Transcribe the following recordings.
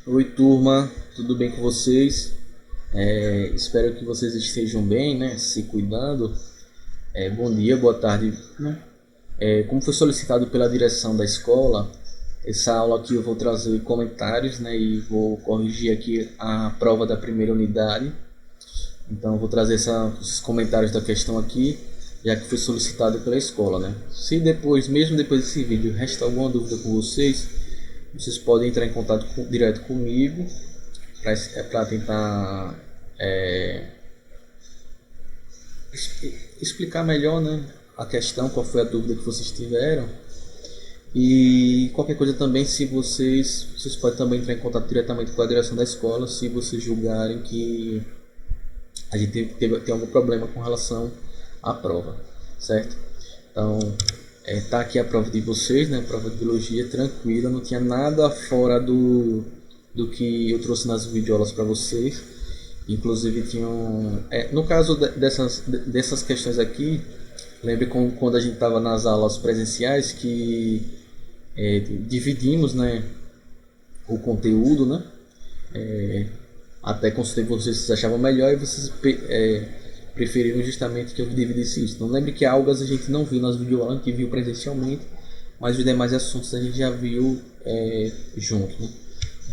Oi, turma, tudo bem com vocês? Espero que vocês estejam bem, né? Se cuidando. Bom dia, boa tarde, né? Como foi solicitado pela direção da escola, essa aula aqui eu vou trazer comentários, né? E vou corrigir aqui a prova da primeira unidade. Então, eu vou trazer esses comentários da questão aqui, já que foi solicitado pela escola, né? Se depois, mesmo depois desse vídeo, resta alguma dúvida com vocês, vocês podem entrar em contato direto comigo para tentar é, explicar melhor, né, a questão, qual foi a dúvida que vocês tiveram. E qualquer coisa também, se vocês podem também entrar em contato diretamente com a direção da escola, se vocês julgarem que a gente tem algum problema com relação à prova, certo? Então, tá aqui a prova de vocês, né? A prova de biologia tranquila, não tinha nada fora do que eu trouxe nas videoaulas para vocês. Inclusive tinham, no caso dessas questões aqui, lembre quando a gente estava nas aulas presenciais que dividimos, né, o conteúdo, né? Até consultei com vocês se vocês achavam melhor e vocês preferiram justamente que eu dividisse isso. Então lembre que algas a gente não viu nas videoaulas, a gente viu presencialmente, mas os demais assuntos a gente já viu junto, né?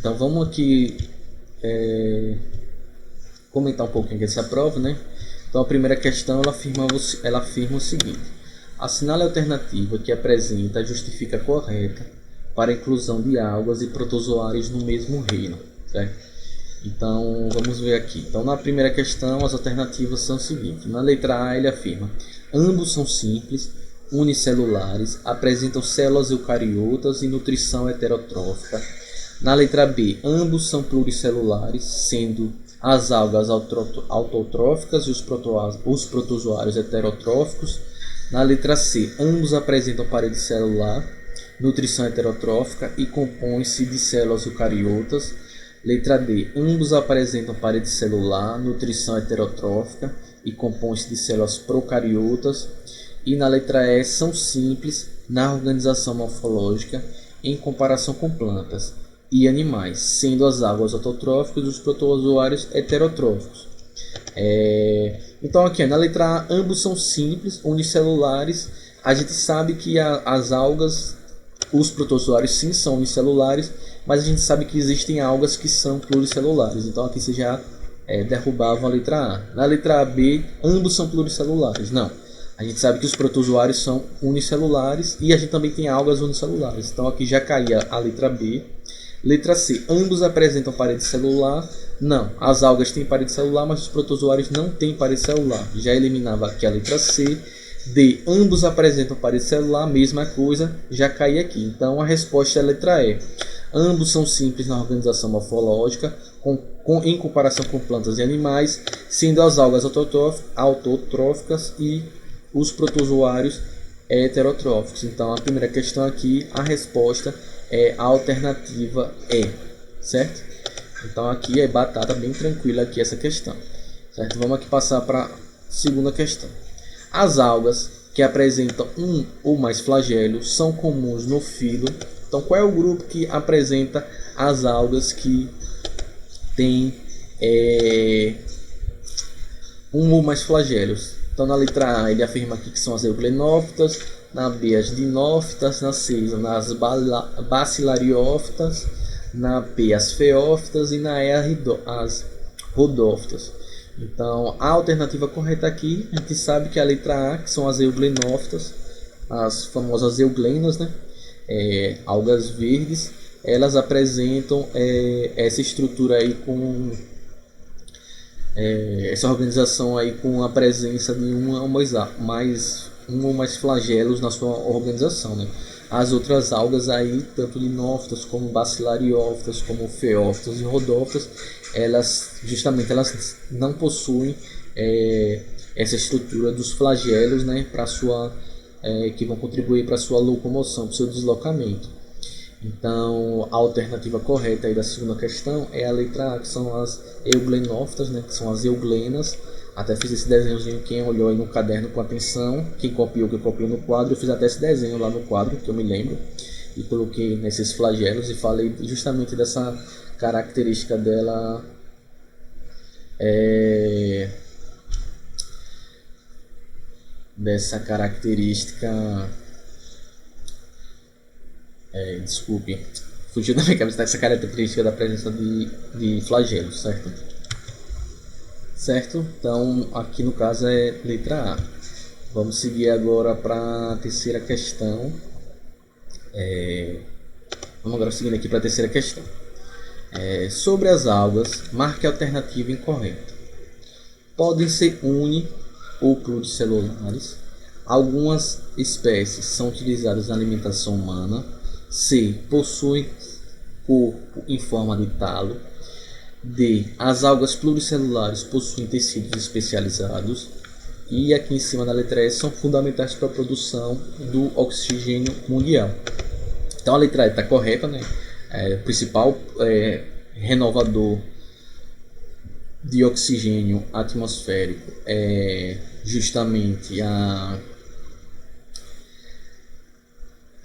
Então vamos aqui comentar um pouquinho dessa prova, né? Então a primeira questão ela afirma o seguinte: assinale a alternativa que apresenta a justifica correta para a inclusão de algas e protozoários no mesmo reino, certo? Então vamos ver aqui. Então na primeira questão as alternativas são as seguintes. Na letra A ele afirma: ambos são simples, unicelulares, apresentam células eucariotas e nutrição heterotrófica. Na letra B, ambos são pluricelulares, sendo as algas autotróficas e os protozoários heterotróficos. Na letra C, ambos apresentam parede celular, nutrição heterotrófica e compõem-se de células eucariotas. Letra D, ambos apresentam parede celular, nutrição heterotrófica e compõem-se de células procariotas. E na letra E, são simples na organização morfológica em comparação com plantas e animais, sendo as algas autotróficas e os protozoários heterotróficos. Então aqui na letra A, ambos são simples, unicelulares. A gente sabe que as algas, os protozoários sim são unicelulares, mas a gente sabe que existem algas que são pluricelulares. Então aqui você já derrubavam a letra A. Na letra B, ambos são pluricelulares. Não. A gente sabe que os protozoários são unicelulares e a gente também tem algas unicelulares. Então aqui já caía a letra B. Letra C, ambos apresentam parede celular. Não, as algas têm parede celular, mas os protozoários não têm parede celular. Já eliminava aqui a letra C. D, ambos apresentam parede celular, mesma coisa, já caía aqui. Então a resposta é a letra E. Ambos são simples na organização morfológica, em comparação com plantas e animais, sendo as algas autotróficas e os protozoários heterotróficos. Então a primeira questão aqui, a resposta é a alternativa E, certo? Então aqui é batata, bem tranquila aqui essa questão, certo? Vamos aqui passar para a segunda questão. As algas que apresentam um ou mais flagelos são comuns no filo. Então qual é o grupo que apresenta as algas que tem um ou mais flagelos? Então na letra A ele afirma aqui que são as euglenófitas, na B as dinófitas, na C as bacilariófitas, na P as feófitas e na E as rodófitas. Então a alternativa correta aqui, a gente sabe que a letra A, que são as euglenófitas, as famosas euglenas, né? Algas verdes, elas apresentam essa estrutura aí com essa organização aí com a presença de um ou mais flagelos na sua organização, né? As outras algas aí, tanto linófitas como bacilariófitas, como feófitas e rodófitas, elas não possuem essa estrutura dos flagelos, né, para sua que vão contribuir para a sua locomoção, para o seu deslocamento. Então a alternativa correta aí da segunda questão é a letra A, que são as euglenófitas, né, que são as euglenas. Até fiz esse desenhozinho, quem olhou aí no caderno com atenção, quem copiou no quadro, eu fiz até esse desenho lá no quadro, que eu me lembro. e coloquei nesses flagelos e falei justamente dessa característica dela, dessa característica, desculpe, fugiu da minha cabeça, dessa característica da presença de flagelos, certo? Certo? Então aqui no caso é letra A. Vamos seguir agora para a terceira questão. Vamos agora seguindo aqui para a terceira questão. Sobre as algas, marque a alternativa incorreta. Podem ser uni ou pluricelulares. Algumas espécies são utilizadas na alimentação humana. C. Possuem corpo em forma de talo. D. As algas pluricelulares possuem tecidos especializados. E aqui em cima da letra E são fundamentais para a produção do oxigênio mundial. Então a letra E está correta, né? O principal renovador de oxigênio atmosférico é justamente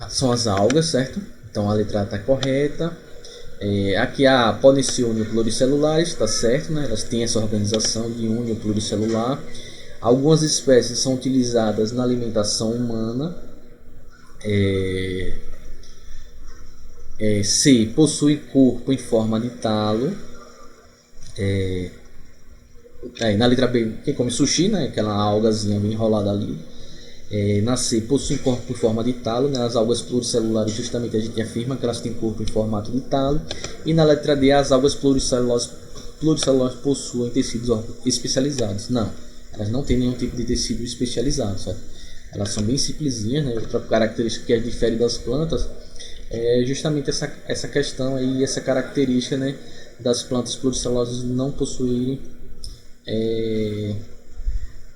são as algas, certo? Então a letra A está correta. Aqui podem ser uniopluricelulares, está certo, né? Elas têm essa organização de uniopluricelular. Algumas espécies são utilizadas na alimentação humana. C. Possui corpo em forma de talo. Na letra B, quem come sushi, né? Aquela algazinha bem enrolada ali. Na C, possui corpo em forma de talo, né? As algas pluricelulares, justamente a gente afirma que elas têm corpo em formato de talo. E na letra D, as algas pluricelulares possuem tecidos especializados. Não, elas não têm nenhum tipo de tecido especializado, certo? Elas são bem simplesinhas, né? Outra característica que as difere das plantas é justamente essa questão aí, essa característica, né, das plantas pluricelulosas não possuírem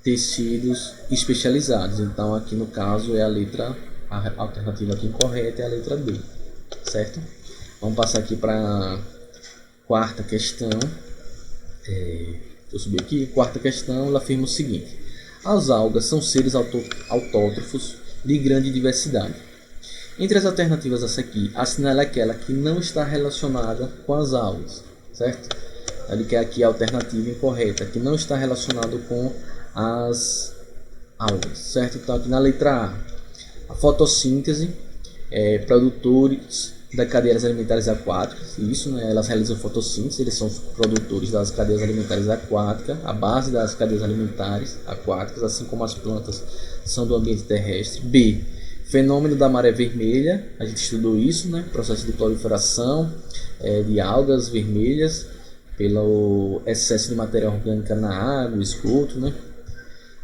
tecidos especializados. Então aqui no caso é a alternativa aqui incorreta é a letra D, certo? Vamos passar aqui para a quarta questão. Vou subir aqui. Quarta questão, ela afirma o seguinte: as algas são seres autótrofos de grande diversidade. Entre as alternativas a seguir, assinale aquela que não está relacionada com as algas, certo? Ele quer aqui a alternativa incorreta, que não está relacionado com as algas, certo? Então aqui na letra A fotossíntese, produtores das cadeias alimentares aquáticas, isso, né? Elas realizam fotossíntese, eles são os produtores das cadeias alimentares aquáticas, a base das cadeias alimentares aquáticas, assim como as plantas são do ambiente terrestre. B. Fenômeno da maré vermelha, a gente estudou isso, né? Processo de proliferação de algas vermelhas pelo excesso de matéria orgânica na água, esgoto, né?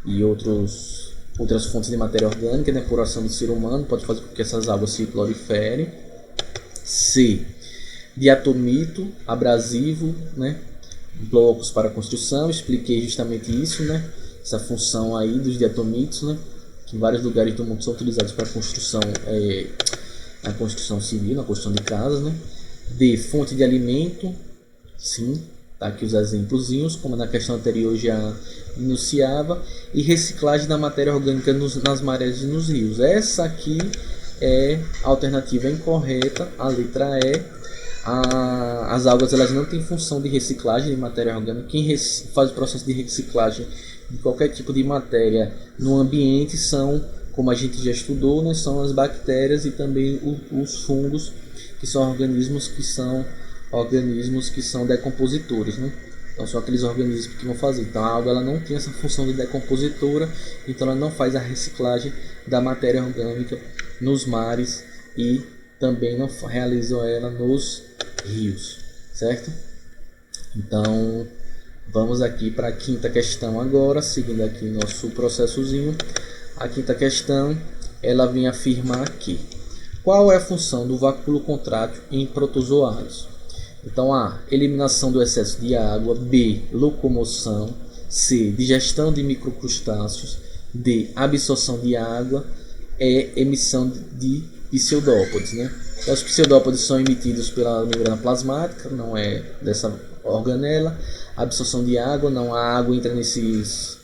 E outras fontes de matéria orgânica, né? Por ação do ser humano, pode fazer com que essas algas se proliferem. C. Diatomito abrasivo, né? Blocos para construção, expliquei justamente isso, né? Essa função aí dos diatomitos, né? Que em vários lugares do mundo são utilizados para construção, na construção civil, na construção de casas, né? D. Fonte de alimento, sim, tá aqui os exemplozinhos, como na questão anterior já enunciava. E reciclagem da matéria orgânica nas marés e nos rios. Essa aqui é a alternativa incorreta, a letra E. As algas, elas não têm função de reciclagem de matéria orgânica. Quem faz o processo de reciclagem de qualquer tipo de matéria no ambiente são, como a gente já estudou, né, são as bactérias e também os fungos, que são organismos que são decompositores, né? Então são aqueles organismos que vão fazer. Então a alga, ela não tem essa função de decompositora, então ela não faz a reciclagem da matéria orgânica nos mares e também não realizam ela nos rios, certo? Então vamos aqui para a quinta questão agora, seguindo aqui nosso processozinho. A quinta questão, ela vem afirmar aqui: qual é a função do vacúolo contrátil em protozoários? Então A. Eliminação do excesso de água. B. Locomoção. C. Digestão de microcrustáceos. D. Absorção de água. E. Emissão de pseudópodes, né? Então, os pseudópodes são emitidos pela membrana plasmática, não é dessa organela. Absorção de água, não, a água entra nesses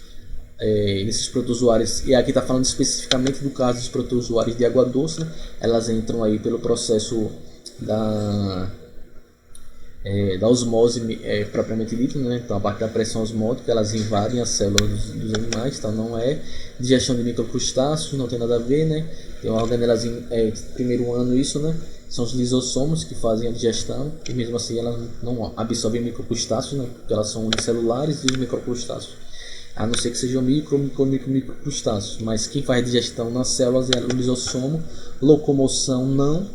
nesses protozoários, e aqui está falando especificamente do caso dos protozoários de água doce, né? Elas entram aí pelo processo da osmose propriamente dita, né? Então a parte da pressão osmótica, elas invadem as células dos animais, então não é digestão de microcrustáceos, não tem nada a ver, né? Tem uma organelas primeiro ano isso, né? São os lisossomos que fazem a digestão, e mesmo assim elas não absorvem microcrustáceos, né? Porque elas são unicelulares, e os microcrustáceos, a não ser que sejam microcrustáceos, mas quem faz digestão nas células é o lisossomo, locomoção não.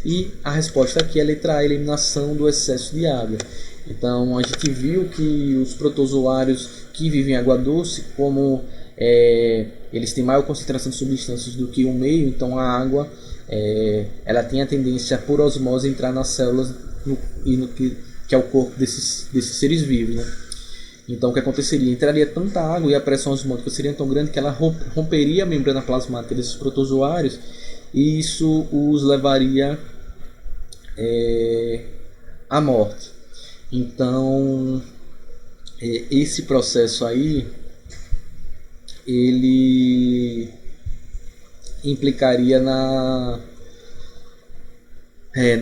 E a resposta aqui é a letra A, eliminação do excesso de água. Então a gente viu que os protozoários que vivem em água doce, como eles têm maior concentração de substâncias do que o meio, então a água ela tem a tendência por osmose entrar nas células no que é o corpo desses seres vivos, né? Então o que aconteceria? Entraria tanta água e a pressão osmótica seria tão grande que ela romperia a membrana plasmática desses protozoários, e isso os levaria à morte. Então esse processo aí ele implicaria na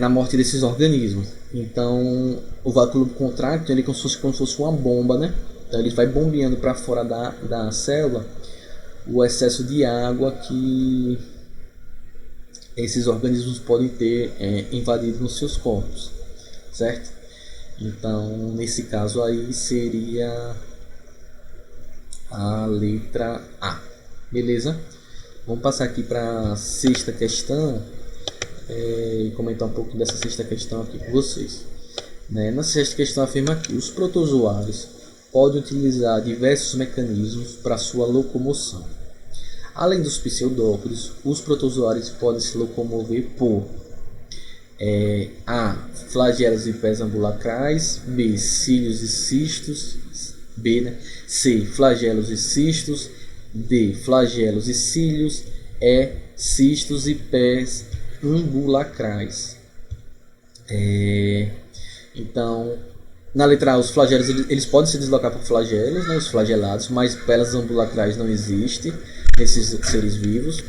morte desses organismos. Então o vácuo contrátil ele é como se fosse uma bomba, né? Então ele vai bombeando para fora da célula o excesso de água que esses organismos podem ter invadido nos seus corpos, certo? Então nesse caso aí seria a letra A, beleza? Vamos passar aqui para a sexta questão e comentar um pouco dessa sexta questão aqui com vocês. Na sexta questão afirma que os protozoários podem utilizar diversos mecanismos para sua locomoção. Além dos pseudópodes, os protozoários podem se locomover por A. Flagelos e pés ambulacrais, B. Cílios e cistos, B, né? C. Flagelos e cistos, D. Flagelos e cílios, E. Cistos e pés ambulacrais. Então, na letra A, os flagelos eles podem se deslocar por flagelos, né, os flagelados, mas pelas ambulacrais não existem nesses seres vivos.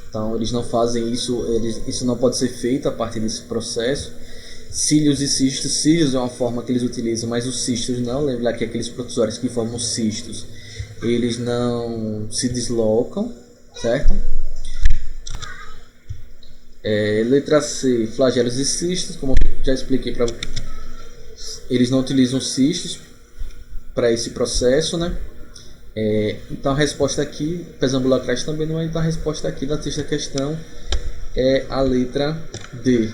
Então, eles não fazem isso, isso não pode ser feito a partir desse processo. Cílios e cistos, cílios é uma forma que eles utilizam, mas os cistos não. Lembra que aqueles protozoários que formam cistos, eles não se deslocam, certo? Letra C, flagelos e cistos, como eu já expliquei para eles não utilizam cistos para esse processo, né? Então a resposta aqui, pés ambulacrais também não é, então a resposta aqui da sexta questão é a letra D,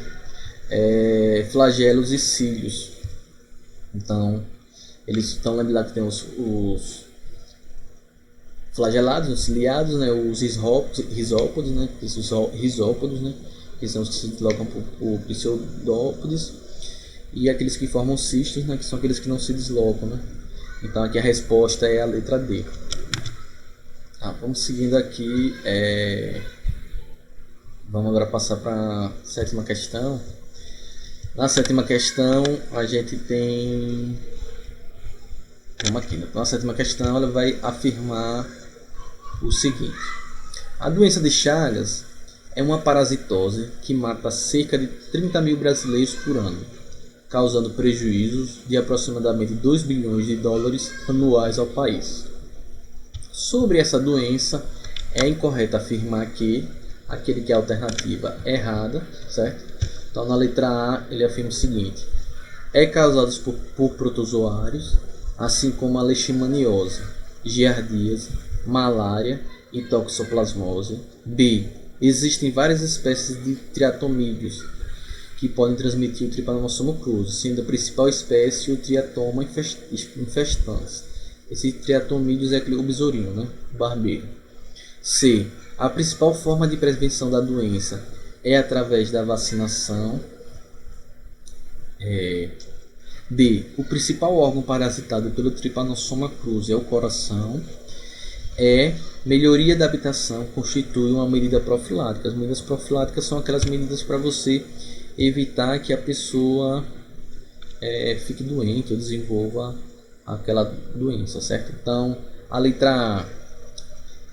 flagelos e cílios. Então eles estão lembrando que tem os flagelados, os ciliados, né? Os risópodes, né? Os risópodes, né? Que são os que se deslocam por pseudópodes, e aqueles que formam cistos, né? Que são aqueles que não se deslocam, né? Então aqui a resposta é a letra D. Vamos seguindo aqui. Vamos agora passar para a sétima questão. Na sétima questão a gente tem... Vamos aqui, né? Então a sétima questão ela vai afirmar o seguinte: a doença de Chagas é uma parasitose que mata cerca de 30 mil brasileiros por ano, causando prejuízos de aproximadamente 2 bilhões de dólares anuais ao país. Sobre essa doença, é incorreto afirmar que aquele que é a alternativa errada, certo? Então na letra A ele afirma o seguinte: é causado por protozoários, assim como a leishmaniose, giardíase, malária e toxoplasmose. B. Existem várias espécies de triatomídeos que podem transmitir o Trypanosoma cruzi, sendo a principal espécie o Triatoma infestans. Esse triatomídeos é aquele o besourinho, né? O barbeiro. C. A principal forma de prevenção da doença é através da vacinação. D. O principal órgão parasitado pelo Trypanosoma cruzi é o coração. Melhoria da habitação constitui uma medida profilática. As medidas profiláticas são aquelas medidas para você evitar que a pessoa fique doente ou desenvolva aquela doença, certo? Então A letra A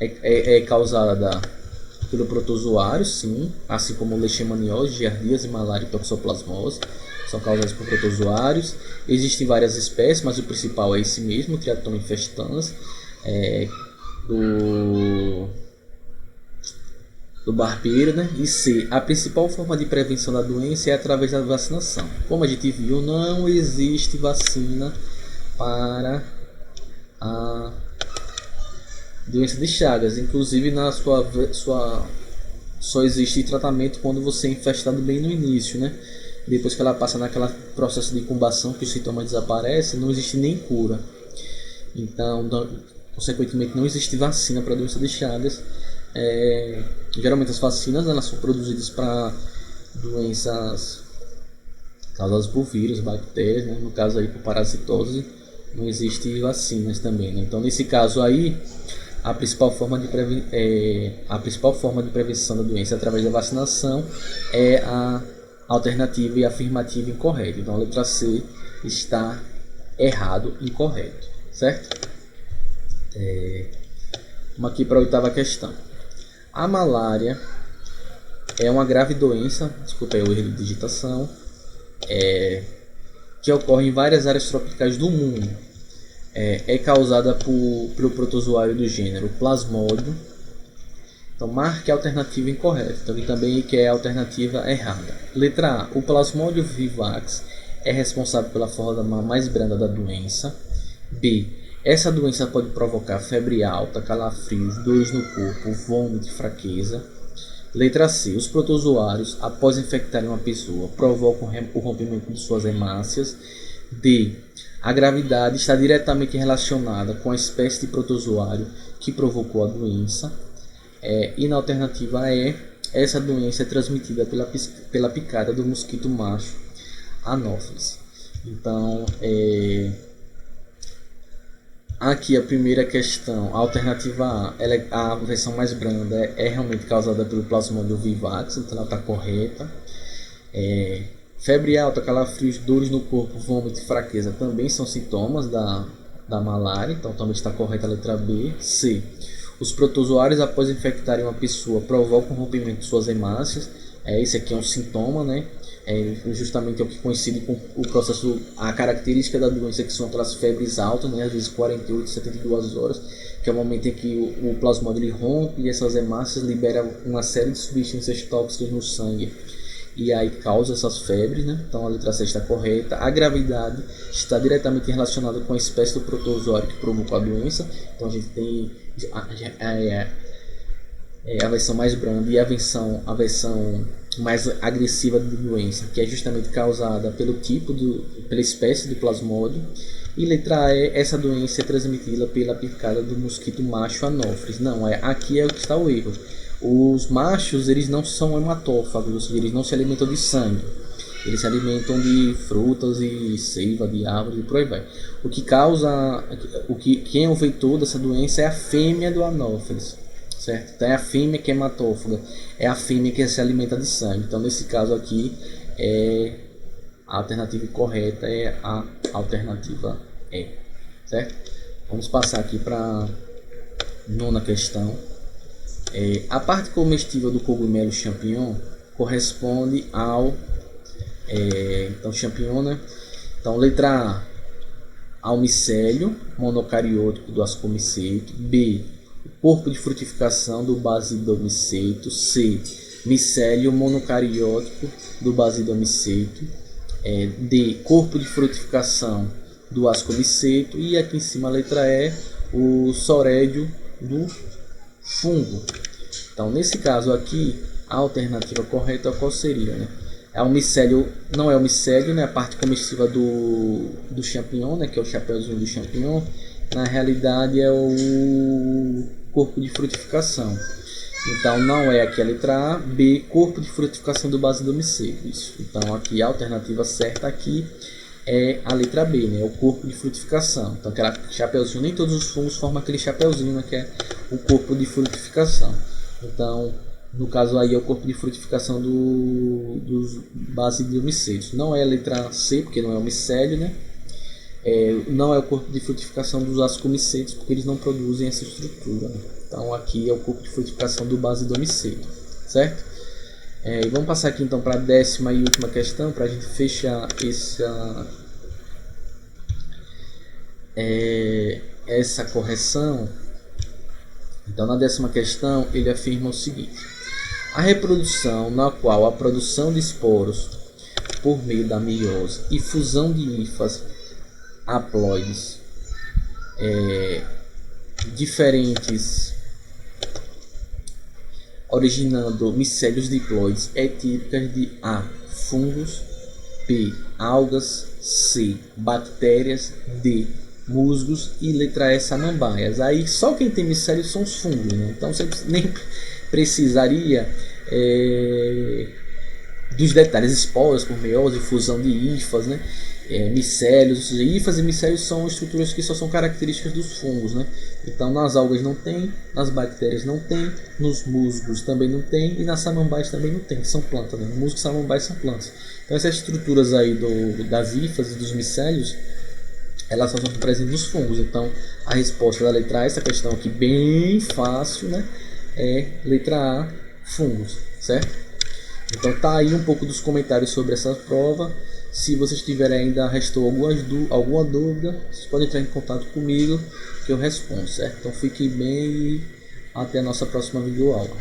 é causada pelo protozoário, sim, assim como leishmaniose, giardíase, malária e toxoplasmose, são causadas por protozoários. Existem várias espécies, mas o principal é esse mesmo, o Triatom infestans, do barbeiro, né? E C, a principal forma de prevenção da doença é através da vacinação. Como a gente viu, não existe vacina para a doença de Chagas. Inclusive, só existe tratamento quando você é infestado bem no início, né? Depois que ela passa naquele processo de incubação que os sintomas desaparecem, não existe nem cura. Então, consequentemente, não existe vacina para a doença de Chagas. Geralmente as vacinas elas são produzidas para doenças causadas por vírus, bactérias, né? No caso aí por parasitose, não existe vacinas também, né? Então nesse caso aí a principal forma de prevenção da doença através da vacinação é a alternativa e afirmativa incorreta. Então a letra C está errado, incorreto, certo? Vamos aqui para a oitava questão. A malária é uma grave doença, desculpa aí o erro de digitação, que ocorre em várias áreas tropicais do mundo. É causada pelo protozoário do gênero Plasmodium. Então marque a alternativa incorreta. Então também que é a alternativa errada. Letra A. O Plasmodium vivax é responsável pela forma mais branda da doença. B. Essa doença pode provocar febre alta, calafrios, dores no corpo, vômito e fraqueza. Letra C. Os protozoários, após infectarem uma pessoa, provocam o rompimento de suas hemácias. D. A gravidade está diretamente relacionada com a espécie de protozoário que provocou a doença. E na alternativa E, essa doença é transmitida pela picada do mosquito macho Anopheles. Então, aqui a primeira questão, a alternativa A, a versão mais branda, é realmente causada pelo Plasmodium vivax, então ela está correta. Febre alta, calafrios, dores no corpo, vômito e fraqueza também são sintomas da malária, então também está correta a letra B. C. Os protozoários, após infectarem uma pessoa, provocam o rompimento de suas hemácias. Esse aqui é um sintoma, né? Justamente é o que coincide com o processo, a característica da doença, que são aquelas febres altas, né? Às vezes 48, 72 horas, que é o momento em que o plasmódio rompe e essas hemácias liberam uma série de substâncias tóxicas no sangue. E aí causa essas febres, né? Então a letra C está correta. A gravidade está diretamente relacionada com a espécie do protozoário que provocou a doença. Então a gente tem a versão mais branda e a versão mais agressiva da doença, que é justamente causada pela espécie do plasmódio. E letra E, essa doença é transmitida pela picada do mosquito macho Anopheles. Não, aqui é o que está o erro. Os machos, eles não são hematófagos, ou seja, eles não se alimentam de sangue. Eles se alimentam de frutas e seiva de árvores e por aí vai. Quem é o vetor dessa doença é a fêmea do Anopheles, certo? Então é a fêmea que é hematófaga, é a fêmea que se alimenta de sangue. Então nesse caso aqui, a alternativa correta é a alternativa E, certo? Vamos passar aqui para a nona questão. A parte comestível do cogumelo champignon corresponde ao então champignon, né? Então letra A, ao micélio monocariótico do ascomiceto. B, o corpo de frutificação do basidomiceto. C, micélio monocariótico do basidomiceto. D, corpo de frutificação do ascomiceto. E aqui em cima a letra E, o sorédio do fungo. Então nesse caso aqui a alternativa correta qual seria, né? O micélio, não é o micélio, né? A parte comestível do champignon, né? Que é o chapeuzinho do champignon. Na realidade é o corpo de frutificação. Então não é aqui a letra A. B, corpo de frutificação do basidomiceto. Isso. Então aqui a alternativa certa aqui é a letra B, né? O corpo de frutificação. Então aquele chapeuzinho, nem todos os fungos formam aquele chapeuzinho, né? Que é o corpo de frutificação. Então no caso aí é o corpo de frutificação dos basidomicetos. Não é a letra C, porque não é o micélio, né? não é o corpo de frutificação dos ascomicetos, porque eles não produzem essa estrutura, né? Então aqui é o corpo de frutificação do basidomiceto, certo? E vamos passar aqui então para a 10ª e última questão, para a gente fechar essa correção. Então na 10ª questão ele afirma o seguinte: a reprodução, na qual a produção de esporos por meio da meiose e fusão de hifas haploides diferentes, originando micélios diploides, é típica de A. fungos, B. algas, C. bactérias, D. musgos e letra E. samambaias. Aí só quem tem micélios são os fungos, né? Então você nem precisaria dos detalhes, esporas por meiose, fusão de hifas, né? Micélios, hifas e micélios são estruturas que só são características dos fungos, né? Então nas algas não tem, nas bactérias não tem, nos musgos também não tem e nas samambaias também não tem, que são plantas, né? Musgos e samambaias são plantas. Então essas estruturas aí das hifas e dos micélios, elas só são presentes nos fungos. Então a resposta da letra A, essa questão aqui bem fácil, né? É letra A, fungos, certo? Então tá aí um pouco dos comentários sobre essa prova. Se vocês tiverem ainda restou alguma dúvida, vocês podem entrar em contato comigo que eu respondo, certo? Então fiquem bem e até a nossa próxima videoaula.